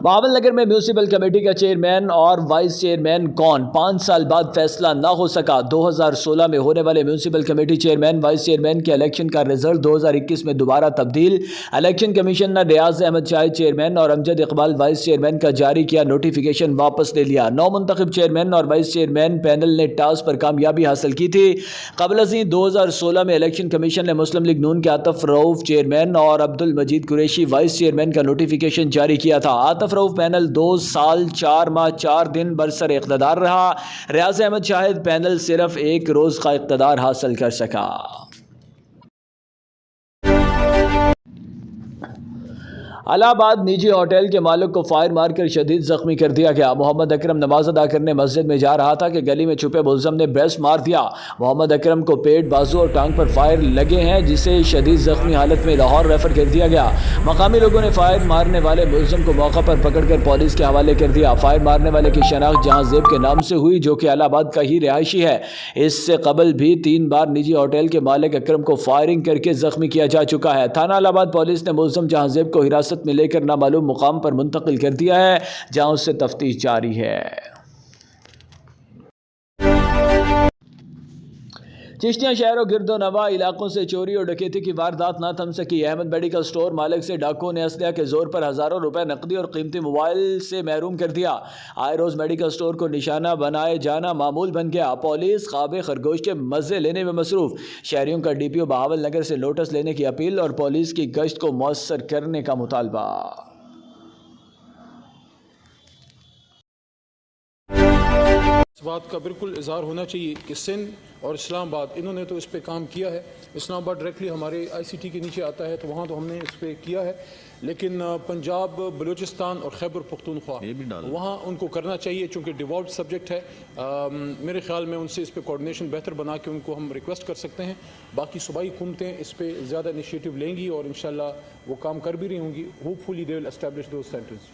بہاول نگر میں municipal committee کا chairman اور وائس چیئرمین کون؟ 5 سال بعد فیصلہ نہ ہو سکا۔ 2016 میں ہونے والے municipal committee chairman vice chairman کے الیکشن کا رزلٹ 2021 میں دوبارہ تبدیل۔ الیکشن کمیشن نے ریاض احمد شاہد چیئرمین اور امجد اقبال وائس چیئرمین کا جاری کیا نوٹیفیکیشن واپس لے لیا۔ 9 منتخب چیئرمین اور وائس چیئرمین پینل نے ٹاسک پر کامیابی حاصل کی تھی۔ قبل ازیں 2016 میں الیکشن کمیشن نے مسلم لیگ نون کے عاطف رؤف چیئرمین اور عبد المجید قریشی وائس چیئرمین کا نوٹیفیکیشن جاری کیا تھا۔ عاطف رؤف پینل 2 سال 4 ماہ 4 دن برسر اقتدار رہا۔ ریاض احمد شاہد پینل صرف 1 روز کا اقتدار حاصل کر سکا۔ الہ آباد نجی ہوٹل کے مالک کو فائر مار کر شدید زخمی کر دیا گیا۔ محمد اکرم نماز ادا کرنے مسجد میں جا رہا تھا کہ گلی میں چھپے ملزم نے بیس مار دیا۔ محمد اکرم کو پیٹ، بازو اور ٹانگ پر فائر لگے ہیں، جسے شدید زخمی حالت میں لاہور ریفر کر دیا گیا۔ مقامی لوگوں نے فائر مارنے والے ملزم کو موقع پر پکڑ کر پولیس کے حوالے کر دیا۔ فائر مارنے والے کی شناخت جہاں زیب کے نام سے ہوئی، جو کہ الہ آباد کا ہی رہائشی ہے۔ اس سے قبل بھی 3 بار نجی ہوٹل کے مالک اکرم کو فائرنگ کر کے زخمی کیا جا چکا ہے۔ تھانہ الہ آباد پولیس نے ملزم جہاں زیب کو حراست میں لے کر نامعلوم مقام پر منتقل کر دیا ہے، جہاں اس سے تفتیش جاری ہے۔ چشتیاں شہر و گرد و نواح علاقوں سے چوری اور ڈکیتی کی واردات نہ تھم سکی۔ احمد میڈیکل سٹور مالک سے ڈاکوؤں نے اسلحہ کے زور پر ہزاروں روپے نقدی اور قیمتی موبائل سے محروم کر دیا۔ آئے روز میڈیکل سٹور کو نشانہ بنائے جانا معمول بن گیا۔ پولیس خواب خرگوش کے مزے لینے میں مصروف۔ شہریوں کا ڈی پی او بہاول نگر سے نوٹس لینے کی اپیل اور پولیس کی گشت کو مؤثر کرنے کا مطالبہ۔ اس بات کا بالکل اظہار ہونا چاہیے کہ سندھ اور اسلام آباد انہوں نے تو اس پہ کام کیا ہے۔ اسلام آباد ڈائریکٹلی ہمارے آئی سی ٹی کے نیچے آتا ہے، تو وہاں تو ہم نے اس پہ کیا ہے، لیکن پنجاب، بلوچستان اور خیبر پختونخوا وہاں ان کو کرنا چاہیے، چونکہ ڈیوالوڈ سبجیکٹ ہے۔ میرے خیال میں ان سے اس پہ کوارڈینیشن بہتر بنا کے ان کو ہم ریکویسٹ کر سکتے ہیں۔ باقی صوبائی حکومتیں اس پہ زیادہ انیشیٹو لیں گی اور انشاءاللہ وہ کام کر بھی رہی ہوں گی۔ Hopefully they will establish those centres.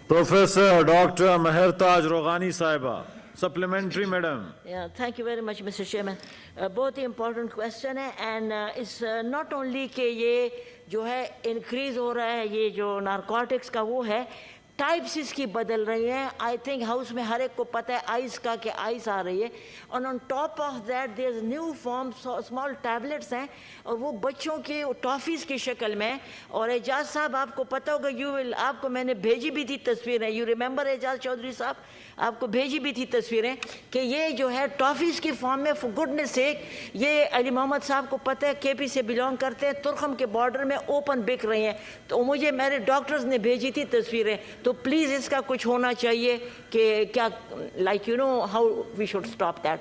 Professor doctor Mehr Taj Roghani صاحبہ، supplementary madam. Thank you very much mister chairman. بہت ہی امپورٹنٹ کویسچن ہے، اینڈ اٹس ناٹ اونلی کہ یہ جو ہے انکریز ہو رہا ہے، یہ جو نارکوٹکس کا وہ ہے، ٹائپس اس کی بدل رہی ہیں۔ آئی تھنک ہاؤس میں ہر ایک کو پتہ ہے آئس کا کہ آئس آ رہی ہے، اور on top of that there is new form small tablets ہیں، اور وہ بچوں کی ٹافیز کی شکل میں۔ اور اعجاز صاحب آپ کو پتہ ہوگا، آپ کو میں نے بھیجی بھی تھی تصویریں، یو ریممبر اعجاز چودھری صاحب، آپ کو بھیجی بھی تھی تصویریں کہ یہ جو ہے ٹافیز کی فارم میں، فور گڈنس سیک، یہ علی محمد صاحب کو پتہ ہے کے پی سے بلانگ کرتے ہیں، ترخم کے بارڈر میں اوپن بک رہی ہیں، تو مجھے میرے ڈاکٹرز نے بھیجی تھی تصویریں، تو پلیز اس کا کچھ ہونا چاہیے کہ کیا like you know how we should stop that.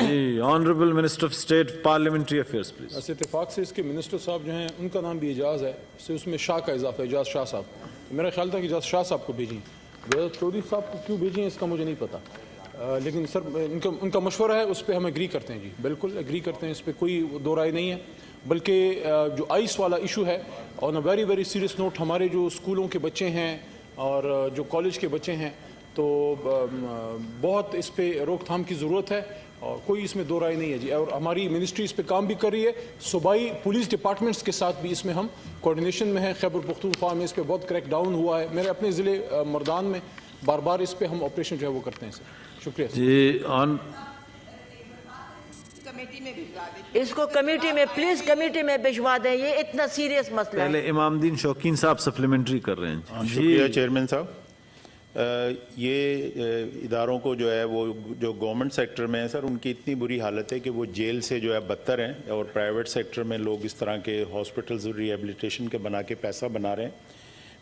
جی honourable minister of state parliamentary affairs please. اس اتفاق سے اس کے منسٹر صاحب جو ہیں ان کا نام بھی اعجاز ہے، اس میں شاہ کا اضافہ ہے، اعجاز شاہ صاحب۔ میرا خیال تھا کہ اعجاز شاہ صاحب کو بھیجیں، چودھری صاحب کو کیوں بھیجیں اس کا مجھے نہیں پتا، لیکن سر ان کا مشورہ ہے، اس پہ ہم ایگری کرتے ہیں۔ جی بالکل ایگری کرتے ہیں، اس پہ کوئی دو رائے نہیں ہے۔ بلکہ جو آئس والا ایشو ہے، on a very very serious note, ہمارے جو اسکولوں کے بچے ہیں اور جو کالج کے بچے ہیں، تو بہت اس پہ روک تھام کی ضرورت ہے، اور کوئی اس میں دو رائے نہیں ہے جی۔ اور ہماری منسٹری اس پہ کام بھی کر رہی ہے، صوبائی پولیس ڈپارٹمنٹس کے ساتھ بھی اس میں ہم کوارڈینیشن میں ہیں۔ خیبر پختونخوا میں اس پہ بہت کریک ڈاؤن ہوا ہے، میرے اپنے ضلع مردان میں بار بار اس پہ ہم آپریشن جو ہے وہ کرتے ہیں سر۔ شکریہ جی اس کو کمیٹی میں پلیز کمیٹی میں بھجوا دیں، یہ اتنا سیریس مسئلہ ہے۔ پہلے امام الدین شوکین صاحب سپلیمنٹری کر رہے ہیں۔ شکریہ چیئرمین صاحب۔ یہ اداروں کو جو ہے وہ جو گورنمنٹ سیکٹر میں ہے سر، ان کی اتنی بری حالت ہے کہ وہ جیل سے جو ہے بدتر ہیں، اور پرائیویٹ سیکٹر میں لوگ اس طرح کے ہاسپٹلز ری ہیبلیٹیشن کے بنا کے پیسہ بنا رہے ہیں۔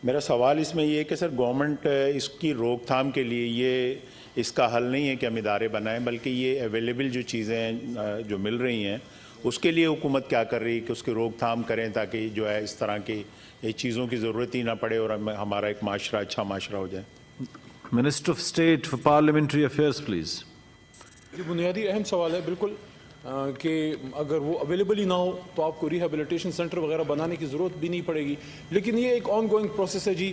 میرا سوال اس میں یہ ہے کہ سر گورنمنٹ اس کی روک تھام کے لیے یہ اس کا حل نہیں ہے کہ ہم ادارے بنائیں، بلکہ یہ اویلیبل جو چیزیں ہیں جو مل رہی ہیں اس کے لیے حکومت کیا کر رہی ہے کہ اس کی روک تھام کریں، تاکہ جو ہے اس طرح کی چیزوں کی ضرورت ہی نہ پڑے اور ہمارا ایک معاشرہ اچھا معاشرہ ہو جائے۔ Minister of state for parliamentary affairs please. یہ بنیادی اہم سوال ہے بالکل، کہ اگر وہ اویلیبل ہی نہ ہو تو آپ کو ریہیبلیٹیشن سینٹر وغیرہ بنانے کی ضرورت بھی نہیں پڑے گی، لیکن یہ ایک آن گوئنگ پروسیس ہے جی۔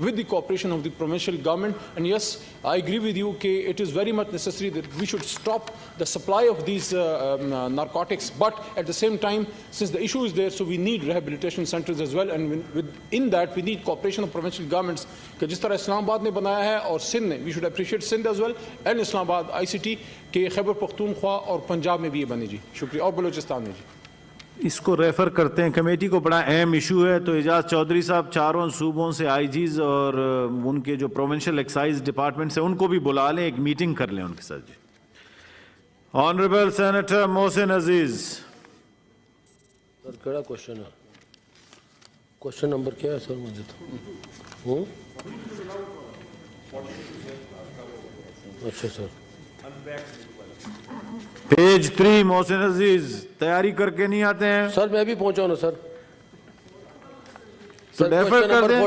with the cooperation of the provincial government, and yes, I agree with you that it is very much necessary that we should stop the supply of these narcotics, but at the same time, since the issue is there, so we need rehabilitation centers as well, and in that we need cooperation of provincial governments کہ جس طرح اسلام آباد نے بنایا ہے اور سندھ نے, we should appreciate Sindh as well and اسلام آباد ICT کہ خیبر پختونخوا اور پنجاب میں بھی یہ بنے جی. شکریہ. اور بلوچستان میں جی. اس کو ریفر کرتے ہیں کمیٹی کو, بڑا اہم ایشو ہے. تو اعجاز چودھری صاحب چاروں صوبوں سے IGs اور ان کے جو پروونشل ایکسائز ڈپارٹمنٹس ہیں ان کو بھی بلا لیں, ایک میٹنگ کر لیں ان کے ساتھ. جی آنریبل سینیٹر محسن عزیز. سر کیڑا کوشچن ہے؟ کوشچن نمبر کیا ہے سر؟ مجھے تو اچھا سر پیج 3 محسن عزیز تیاری کر کے نہیں آتے ہیں سر. میں بھی پہنچا ہوں نا سر. تو ریفر کر دیں.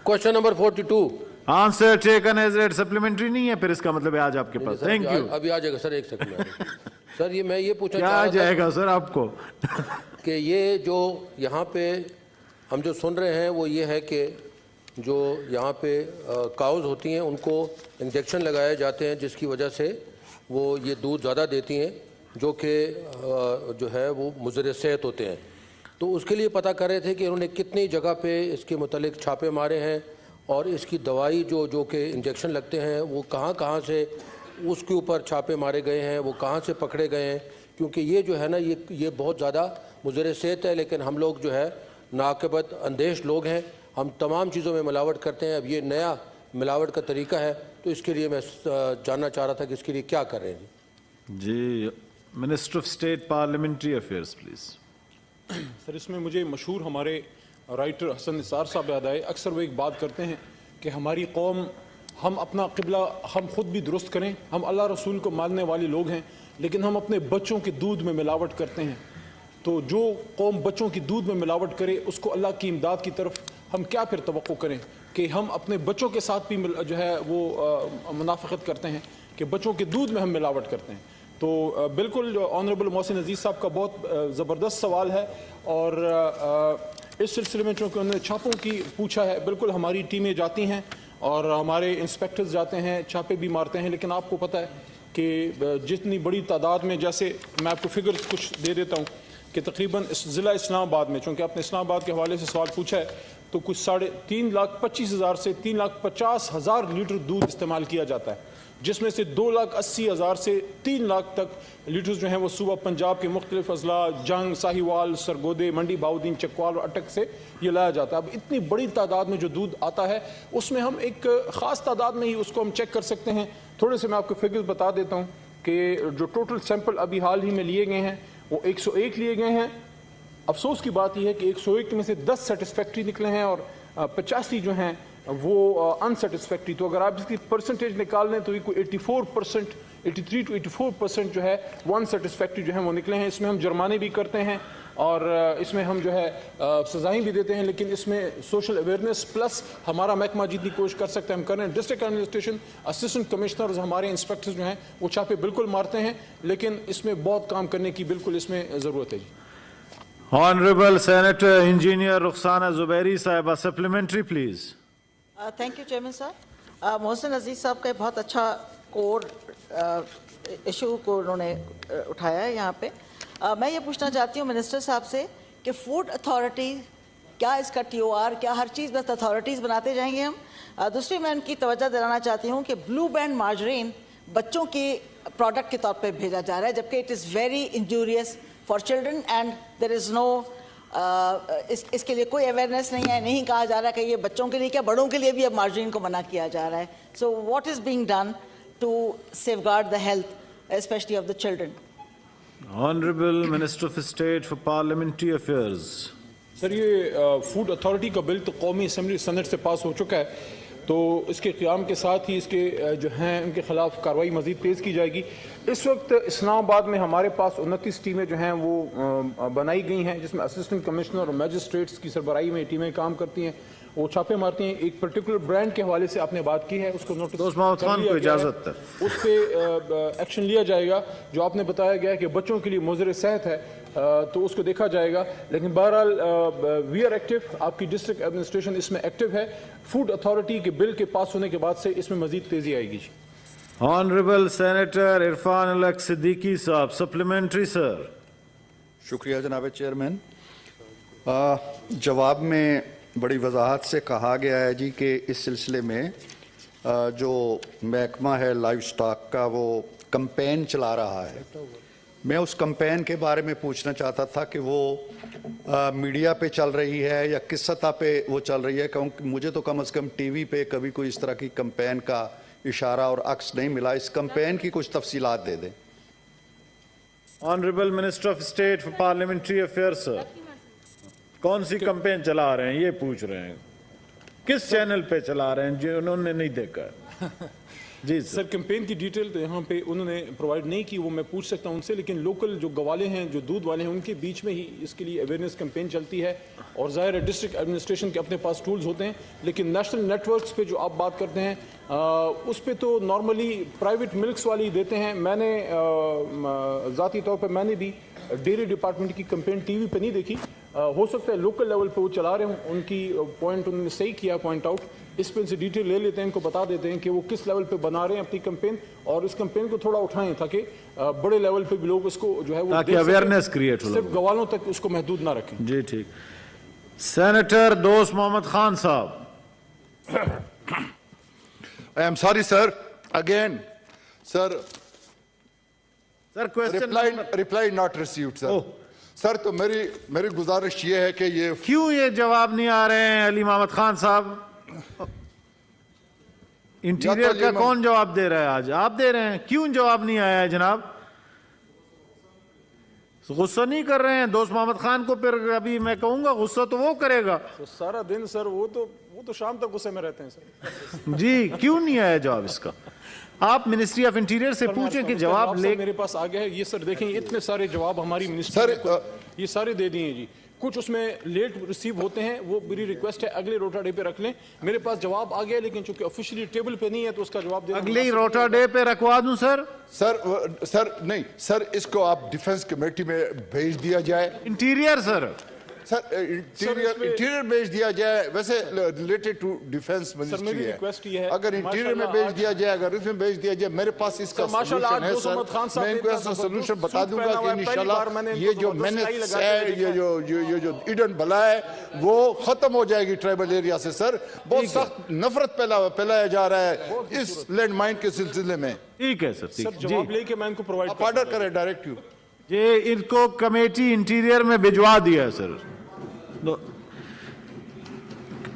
Question number 42 answer taken as read supplementary نہیں ہے, پھر اس کا مطلب ہے آج آپ کے پاس. Thank you. ابھی آ جائے گا سر, ایک سیکنڈ سر. یہ میں یہ پوچھنا کیا آ جائے گا سر آپ کو کہ یہ جو یہاں پہ ہم جو سن رہے ہیں وہ یہ ہے کہ جو یہاں پہ کاؤز ہوتی ہیں ان کو انجیکشن لگائے جاتے ہیں جس کی وجہ سے وہ یہ دودھ زیادہ دیتی ہیں جو کہ جو ہے وہ مضر صحت ہوتے ہیں. تو اس کے لیے پتہ کر رہے تھے کہ انہوں نے کتنی جگہ پہ اس کے متعلق چھاپے مارے ہیں اور اس کی دوائی جو کہ انجیکشن لگتے ہیں وہ کہاں کہاں سے اس کے اوپر چھاپے مارے گئے ہیں, وہ کہاں سے پکڑے گئے ہیں. کیونکہ یہ جو ہے نا یہ بہت زیادہ مضر صحت ہے, لیکن ہم لوگ جو ہے ناقابت اندیش لوگ ہیں, ہم تمام چیزوں میں ملاوٹ کرتے ہیں. اب یہ نیا ملاوٹ کا طریقہ ہے تو اس کے لیے میں جاننا چاہ رہا تھا کہ اس کے لیے کیا کر رہے ہیں. جی minister of state parliamentary affairs please. Sir اس میں مجھے مشہور ہمارے رائٹر حسن نثار صاحب یاد آئے. اکثر وہ ایک بات کرتے ہیں کہ ہماری قوم, ہم اپنا قبلہ ہم خود بھی درست کریں, ہم اللہ رسول کو ماننے والے لوگ ہیں, لیکن ہم اپنے بچوں کے دودھ میں ملاوٹ کرتے ہیں. تو جو قوم بچوں کی دودھ میں ملاوٹ کرے اس کو اللہ کی امداد کی طرف ہم کیا پھر توقع کریں کہ ہم اپنے بچوں کے ساتھ بھی جو ہے وہ منافقت کرتے ہیں کہ بچوں کے دودھ میں ہم ملاوٹ کرتے ہیں. تو بالکل آنریبل محسن عزیز صاحب کا بہت زبردست سوال ہے, اور اس سلسلے میں چونکہ انہوں نے چھاپوں کی پوچھا ہے, بالکل ہماری ٹیمیں جاتی ہیں اور ہمارے انسپیکٹرز جاتے ہیں, چھاپے بھی مارتے ہیں. لیکن آپ کو پتہ ہے کہ جتنی بڑی تعداد میں, جیسے میں آپ کو فگرز کچھ دے دیتا ہوں کہ تقریباً ضلع اسلام آباد میں, چونکہ آپ نے اسلام آباد کے حوالے سے سوال پوچھا ہے, تو کچھ 3,25,000 سے 3,50,000 لیٹر دودھ استعمال کیا جاتا ہے, جس میں سے 2,80,000 سے 3 لاکھ تک لیٹرز جو ہیں وہ صوبہ پنجاب کے مختلف اضلاع جنگ, ساہیوال, سرگودے, منڈی بہاؤدین, چکوال اور اٹک سے یہ لایا جاتا ہے. اب اتنی بڑی تعداد میں جو دودھ آتا ہے اس میں ہم ایک خاص تعداد میں ہی اس کو ہم چیک کر سکتے ہیں. تھوڑے سے میں آپ کو فگرز بتا دیتا ہوں کہ جو ٹوٹل سیمپل ابھی حال ہی میں لیے گئے ہیں وہ 101 لیے گئے ہیں. افسوس کی بات یہ ہے کہ 101 میں سے 10 سیٹسفیکٹری نکلے ہیں اور 85 جو ہیں وہ انسیٹسفیکٹری. تو اگر آپ اس کی پرسنٹیج نکال لیں تو یہ کوئی 84%, 83 to 84% جو ہے وہ انسیٹسفیکٹری جو ہیں وہ نکلے ہیں. اس میں ہم جرمانے بھی کرتے ہیں اور اس میں ہم جو ہے سزائیں بھی دیتے ہیں, لیکن اس میں سوشل اویئرنیس پلس ہمارا محکمہ جتنی کوشش کر سکتے ہیں ہم کر رہے ہیں. ڈسٹرکٹ ایڈمنسٹریشن, اسسٹنٹ کمشنرز, ہمارے انسپیکٹرز جو ہیں وہ چھاپے بالکل مارتے ہیں, لیکن اس میں بہت کام کرنے کی بالکل اس میں ضرورت ہے. جی honourable senator engineer Rukhsana Zubairi صاحبہ supplementary please. Thank you chairman صاحب. محسن عزیز صاحب کا بہت اچھا کور ایشو کو انہوں نے اٹھایا ہے یہاں پہ. میں یہ پوچھنا چاہتی ہوں منسٹر صاحب سے کہ فوڈ اتھارٹی کیا اس کا TOR, کیا ہر چیز بس اتھارٹیز بناتے جائیں گے ہم؟ دوسری میں ان کی توجہ دلانا چاہتی ہوں کہ بلو بینڈ مارجرین بچوں کی پروڈکٹ کے طور پہ بھیجا جا رہا ہے, جبکہ it is very injurious for children and there is no اس کے لیے کوئی اویئرنیس نہیں ہے. نہیں کہا جا رہا کہ یہ بچوں کے لیے, کیا بڑوں کے لیے بھی اب مارجرین کو منع کیا جا رہا ہے. So what is being done to safeguard the health especially of the children? Honorable Minister of State for Parliamentary Affairs. Sir یہ فوڈ اتھارٹی کا بل تو قومی اسمبلی سینٹ سے پاس ہو چکا ہے، تو اس کے قیام کے ساتھ ہی اس کے جو ہیں ان کے خلاف کارروائی مزید تیز کی جائے گی۔ اس وقت اسلام آباد میں ہمارے پاس 29 ٹیمیں جو ہیں وہ بنائی گئی ہیں، جس میں اسسٹنٹ کمشنر اور میجسٹریٹس کی سربراہی میں ٹیمیں کام کرتی ہیں، وہ چھاپے مارتی ہیں۔ ایک پرٹیکولر برانڈ کے حوالے سے آپ نے بات کی ہے، اس کو نوٹس دوست محمد خان کو اجازت ہے، اس پہ ایکشن لیا جائے گا۔ جو آپ نے بتایا گیا ہے کہ بچوں کے لیے مضر صحت ہے تو اس کو دیکھا جائے گا، لیکن بہرحال وی آر ایکٹیو، آپ کی ڈسٹرکٹ ایڈمنسٹریشن اس میں ایکٹیو ہے۔ فوڈ اتھارٹی کے بل کے پاس ہونے کے بعد سے اس میں مزید تیزی آئے گی۔ آنریبل سینیٹر عرفان الحق صدیقی صاحب، سپلیمنٹری سر۔ شکریہ جناب چیئرمین۔ جواب میں بڑی وضاحت سے کہا گیا ہے جی کہ اس سلسلے میں جو محکمہ ہے لائیو سٹاک کا وہ کمپین چلا رہا ہے۔ میں اس کمپین کے بارے میں پوچھنا چاہتا تھا کہ وہ میڈیا پہ چل رہی ہے یا کس سطح پہ وہ چل رہی ہے، کیونکہ مجھے تو کم از کم ٹی وی پہ کبھی کوئی اس طرح کی کمپین کا اشارہ اور عکس نہیں ملا۔ اس کمپین کی کچھ تفصیلات دے دیں۔ Honourable minister of state for parliamentary affair sir, کون سی کمپین چلا رہے ہیں یہ پوچھ رہے ہیں، کس چینل پہ چلا رہے ہیں جو انہوں نے نہیں دیکھا؟ جی سر، کمپین کی ڈیٹیل تو یہاں پہ انہوں نے پرووائڈ نہیں کی، وہ میں پوچھ سکتا ہوں ان سے، لیکن لوکل جو گوالے ہیں، جو دودھ والے ہیں، ان کے بیچ میں ہی اس کے لیے اویئرنیس کمپین چلتی ہے، اور ظاہر ہے ڈسٹرکٹ ایڈمنسٹریشن کے اپنے پاس ٹولز ہوتے ہیں، لیکن نیشنل نیٹ ورکس پہ جو آپ بات کرتے ہیں اس پہ تو نارملی پرائیویٹ ملکس والی دیتے ہیں۔ میں نے ذاتی طور پہ میں نے بھی ڈیری ڈپارٹمنٹ کی کمپین ٹی وی پہ نہیں دیکھی، ہو سکتا ہے لوکل لیول پہ وہ چلا رہے ہوں، ان کی پوائنٹ انہوں نے صحیح کیا پوائنٹ آؤٹ۔ اس پہ ان سے ڈیٹیل لے لیتے ہیں، ان کو بتا دیتے ہیں کہ وہ کس لیول پہ بنا رہے ہیں اپنی کمپین، اور اس کمپین کو تھوڑا اٹھائیں تاکہ بڑے لیول پہ بھی لوگ اس کو جو ہے وہ تاکہ اویئرنیس کریٹ ہو، صرف گوالوں تک اس کو محدود نہ رکھیں۔ جی ٹھیک۔ سینیٹر دوست محمد خان صاحب۔ I am sorry, sir. Again, sir, sir question reply not received, sir. سر تو میری گزارش یہ ہے کہ یہ کیوں یہ جواب نہیں آ رہے ہیں علی محمد خان صاحب؟ انٹیریئر کا کون جواب دے رہا ہے آج؟ آپ دے رہے ہیں، کیوں جواب نہیں آیا ہے جناب؟ غصہ نہیں کر رہے ہیں دوست محمد خان کو؟ پھر ابھی میں کہوں گا غصہ تو وہ کرے گا سارا دن سر، وہ تو شام تک غصے میں رہتے ہیں سر۔ جی کیوں نہیں آیا جواب اس کا؟ آپ منسٹری آف انٹیریئر سے پوچھیں کہ جواب لے۔ میرے پاس آ گیا ہے یہ سر، دیکھیں اتنے سارے جواب ہماری منسٹری نے یہ سارے دے دیے جی، کچھ اس میں لیٹ ریسیو ہوتے ہیں، وہ میری ریکویسٹ ہے اگلے روٹا ڈے پہ رکھ لیں۔ میرے پاس جواب آ گیا لیکن چونکہ آفیشلی ٹیبل پہ نہیں ہے تو اس کا جواب دینا اگلے روٹا ڈے پہ رکھوا دوں سر؟ سر نہیں سر، اس کو آپ ڈیفنس کمیٹی میں بھیج دیا جائے۔ انٹیریئر سر، سر انٹیریئر بھیج دیا جائے، ویسے ریلیٹڈ ٹو ڈیفنس منسٹری ہے، اگر انٹیریئر میں بھیج دیا جائے، اگر اس میں بھیج دیا جائے، میرے پاس اس کا سلوشن ہے سر، میں ان کو ایسا سلوشن بتا دوں گا کہ انشاءاللہ یہ جو مینس ہے، یہ جو ایڈن بلا ہے وہ ختم ہو جائے گی ٹرائبل ایریا سے۔ سر بہت سخت نفرت پھیلایا جا رہا ہے اس لینڈ مائن کے سلسلے میں۔ ٹھیک ہے سر، سر جواب لے کے میں ان کو پرووائڈ آپ آرڈر کریں ڈائریکٹیو۔ یہ ان کو کمیٹی انٹیریئر میں بھجوا دیا ہے سر۔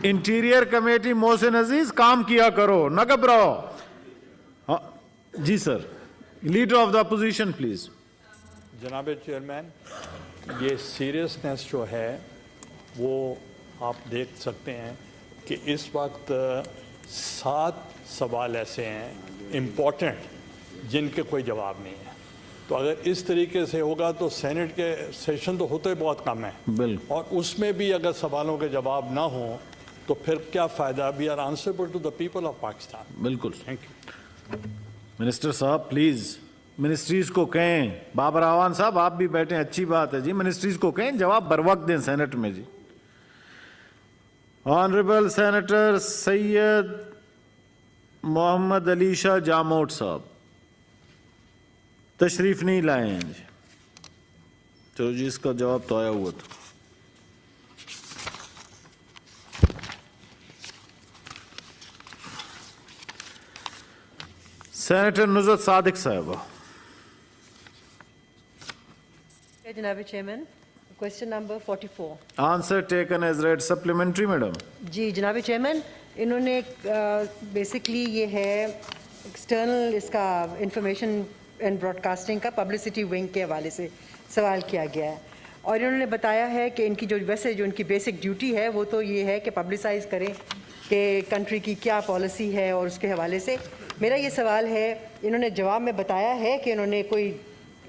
انٹیریئر کمیٹی محسن عزیز کام کیا کرو، نہ گھبراؤ۔ جی sir, leader of the opposition please. جناب چیئرمین، یہ سیریسنس جو ہے وہ آپ دیکھ سکتے ہیں کہ اس وقت 7 سوال ایسے ہیں امپورٹنٹ جن کے کوئی جواب نہیں ہے، تو اگر اس طریقے سے ہوگا تو سینٹ کے سیشن تو ہوتے بہت کم ہیں، اور اس میں بھی اگر سوالوں کے جواب نہ ہوں تو پھر کیا فائدہ؟ We are answerable to the people of Pakistan. بالکل۔ Thank you. منسٹر صاحب پلیز منسٹریز کو کہیں، بابر اعوان صاحب آپ بھی بیٹھیں، اچھی بات ہے جی، منسٹریز کو کہیں جواب بر وقت دیں سینٹ میں جی۔ آنریبل سینیٹر سید محمد علی شاہ جاموٹ صاحب تشریف نہیں لائے ہیں جی، چلو جی اس کا جواب تو آیا ہوا تھا۔ سینیٹر نصرت صادق صاحبہ۔ جناب chairman, question number 44۔ Answer taken as read, supplementary madam. جی جناب چیئرمین، انہوں نے بیسکلی یہ ہے ایکسٹرنل اس کا انفارمیشن اینڈ براڈ کاسٹنگ کا پبلسٹی ونگ کے حوالے سے سوال کیا گیا ہے، اور انہوں نے بتایا ہے کہ ان کی جو ویسے جو ان کی بیسک ڈیوٹی ہے وہ تو یہ ہے کہ پبلسائز کریں کہ کنٹری کی کیا پالیسی ہے، اور اس کے حوالے سے میرا یہ سوال ہے، انہوں نے جواب میں بتایا ہے کہ انہوں نے کوئی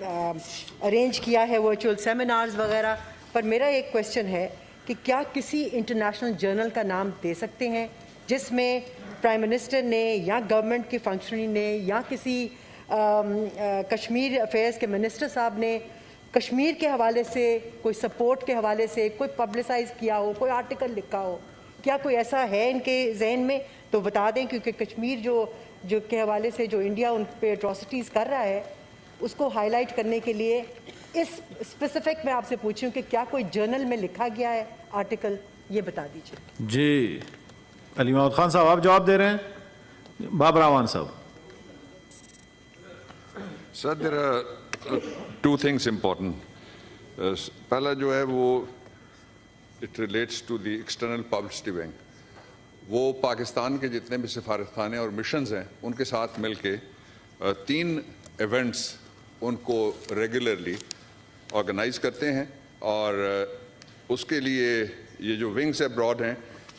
ارینج کیا ہے ورچوئل سیمینارز وغیرہ، پر میرا ایک کویشچن ہے کہ کیا کسی انٹرنیشنل جرنل کا نام دے سکتے ہیں جس میں پرائم منسٹر نے یا گورنمنٹ کی فنکشنری نے یا کسی کشمیر افیئرس کے منسٹر صاحب نے کشمیر کے حوالے سے، کوئی سپورٹ کے حوالے سے کوئی پبلسائز کیا ہو، کوئی آرٹیکل لکھا ہو؟ کیا کوئی ایسا ہے ان کے ذہن میں؟ تو بتا دیں، کیونکہ کشمیر جو کے حوالے سے جو انڈیا ان پہ اٹراسٹیز کر رہا ہے اس کو ہائی لائٹ کرنے کے لیے اس اسپیسیفک میں آپ سے پوچھوں کہ کیا کوئی جرنل میں لکھا گیا ہے آرٹیکل، یہ بتا دیجیے۔ جی علی محمد خان صاحب آپ جواب دے رہے ہیں؟ بابر اعوان صاحب۔ Sir, there are two things important. پہلا جو ہے وہ it relates to the external publicity wing. وہ پاکستان کے جتنے بھی سفارت خانے اور مشنز ہیں ان کے ساتھ مل کے 3 ایونٹس ان کو ریگولرلی آرگنائز کرتے ہیں، اور اس کے لیے یہ جو ونگز ابراڈ ہیں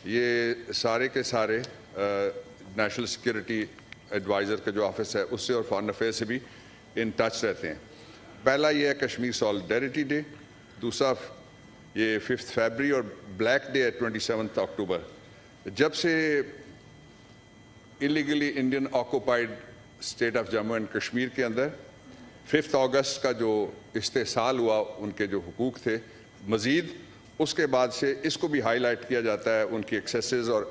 یہ سارے کے سارے نیشنل سیکورٹی ایڈوائزر کا جو آفس ہے اس سے اور فارن افیئر سے بھی ان ٹچ رہتے ہیں۔ پہلا یہ ہے کشمیر سالیڈیرٹی ڈے، دوسرا یہ 5 فیبری اور بلیک ڈے ہے 27 اکتوبر۔ جب سے illegally Indian occupied state of Jammu and Kashmir کے اندر 5 اگست کا جو استحصال ہوا ان کے جو حقوق تھے، مزید اس کے بعد سے اس کو بھی ہائی لائٹ کیا جاتا ہے، ان کی ایکسیسز اور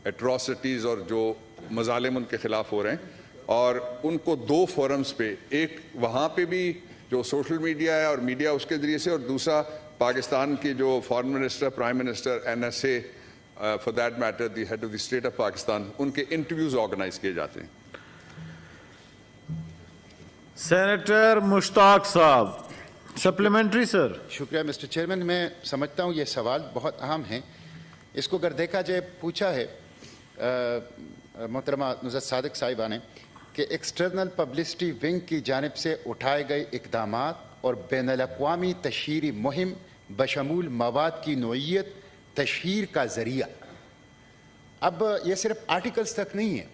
ایٹراسٹیز اور جو مظالم ان کے خلاف ہو رہے ہیں، اور ان کو 2 فورمز پہ، ایک وہاں پہ بھی جو سوشل میڈیا ہے اور میڈیا اس کے ذریعے سے، اور دوسرا پاکستان کی جو foreign minister, prime minister, NSA for that matter the head of the state of Pakistan, ان کے انٹرویوز آرگنائز کیے جاتے ہیں۔ سینیٹر مشتاق صاحب سپلیمنٹری سر۔ شکریہ مسٹر چیئرمین، میں سمجھتا ہوں یہ سوال بہت اہم ہے۔ اس کو اگر دیکھا جائے، پوچھا ہے محترمہ نصرت صادق صاحبہ نے کہ ایکسٹرنل پبلسٹی ونگ کی جانب سے اٹھائے گئے اقدامات اور بین الاقوامی تشہیری مہم بشمول مواد کی نوعیت تشہیر کا ذریعہ۔ اب یہ صرف آرٹیکلز تک نہیں ہے،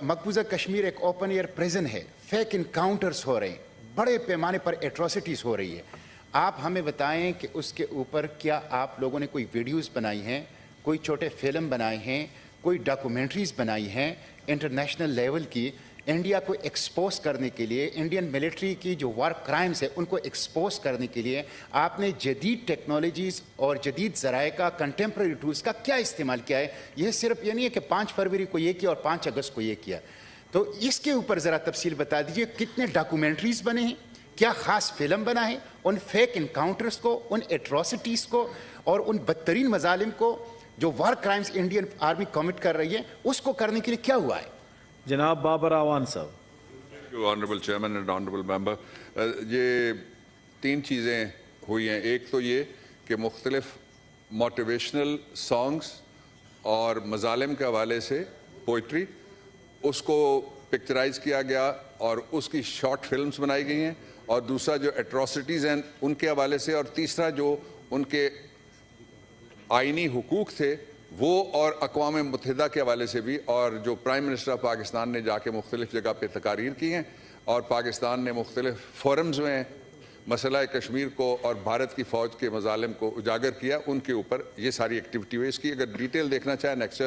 مقبوضہ کشمیر ایک اوپن ایئر پریزن ہے، فیک انکاؤنٹرز ہو رہے ہیں، بڑے پیمانے پر ایٹراسٹیز ہو رہی ہے۔ آپ ہمیں بتائیں کہ اس کے اوپر کیا آپ لوگوں نے کوئی ویڈیوز بنائی ہیں، کوئی چھوٹے فلم بنائے ہیں، کوئی ڈاکومنٹریز بنائی ہیں انٹرنیشنل لیول کی، انڈیا کو ایکسپوز کرنے کے لیے، انڈین ملٹری کی جو وار کرائمز ہے ان کو ایکسپوز کرنے کے لیے آپ نے جدید ٹیکنالوجیز اور جدید ذرائع کا، کنٹمپرری ٹولز کا کیا استعمال کیا ہے؟ یہ صرف یہ نہیں ہے کہ 5 فروری کو یہ کیا اور 5 اگست کو یہ کیا، تو اس کے اوپر ذرا تفصیل بتا دیجئے۔ کتنے ڈاکومنٹریز بنے ہیں، کیا خاص فلم بنا ہے، ان فیک انکاؤنٹرز کو، ان ایٹراسٹیز کو اور ان بدترین مظالم کو جو war crimes Indian army commit کر رہی ہے اس کو کرنے کے لیے کیا ہوا ہے؟ جناب بابر اعوان صاحب۔ آنریبل چیئرمین اینڈ آنریبل ممبر، یہ 3 چیزیں ہوئی ہیں۔ ایک تو یہ کہ مختلف موٹیویشنل سانگز اور مظالم کے حوالے سے پوئٹری، اس کو پکچرائز کیا گیا اور اس کی شارٹ فلمز بنائی گئی ہیں، اور دوسرا جو ایٹراسٹیز ہیں ان کے حوالے سے، اور تیسرا جو ان کے آئینی حقوق تھے وہ اور اقوام متحدہ کے حوالے سے بھی، اور جو پرائم منسٹر آف پاکستان نے جا کے مختلف جگہ پہ تقاریر کی ہیں، اور پاکستان نے مختلف فورمز میں مسئلہ کشمیر کو اور بھارت کی فوج کے مظالم کو اجاگر کیا، ان کے اوپر یہ ساری ایکٹیویٹی ہوئی۔ اس کی اگر ڈیٹیل دیکھنا چاہیں نیکسٹ